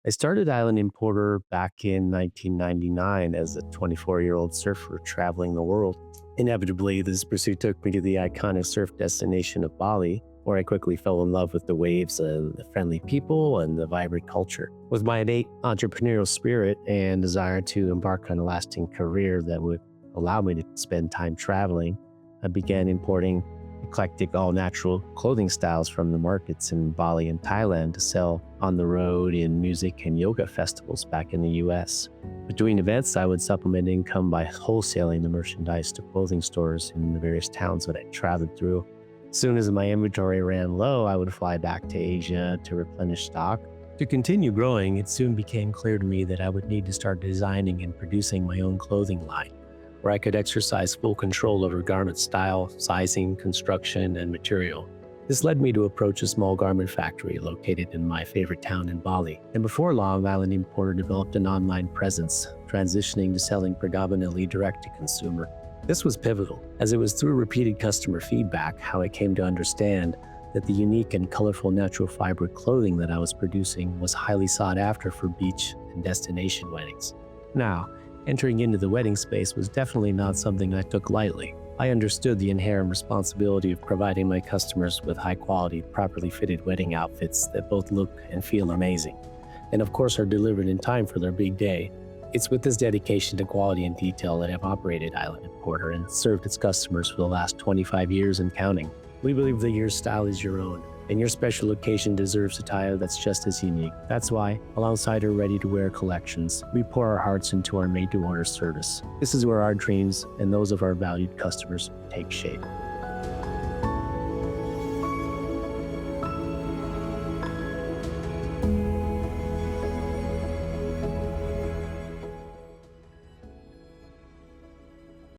I started Island Importer back in 1999 as a 24-year-old surfer traveling the world. Inevitably, this pursuit took me to the iconic surf destination of Bali, where I quickly fell in love with the waves and the friendly people and the vibrant culture. With my innate entrepreneurial spirit and desire to embark on a lasting career that would allow me to spend time traveling, I began importing eclectic all-natural clothing styles from the markets in Bali and Thailand to sell on the road in music and yoga festivals back in the US. Between events, I would supplement income by wholesaling the merchandise to clothing stores in the various towns that I traveled through. As soon as my inventory ran low, I would fly back to Asia to replenish stock. To continue growing, it soon became clear to me that I would need to start designing and producing my own clothing line, where I could exercise full control over garment style, sizing, construction, and material. This led me to approach a small garment factory located in my favorite town in Bali. And before long, Island Importer developed an online presence, transitioning to selling predominantly direct to consumer. This was pivotal, as it was through repeated customer feedback how I came to understand that the unique and colorful natural fiber clothing that I was producing was highly sought after for beach and destination weddings. Now, entering into the wedding space was definitely not something I took lightly. I understood the inherent responsibility of providing my customers with high-quality, properly fitted wedding outfits that both look and feel amazing, and of course are delivered in time for their big day. It's with this dedication to quality and detail that I've operated Island Importer and served its customers for the last 25 years and counting. We believe that your style is your own, and your special occasion deserves attire that's just as unique. That's why, alongside our ready-to-wear collections, we pour our hearts into our made-to-order service. This is where our dreams and those of our valued customers take shape.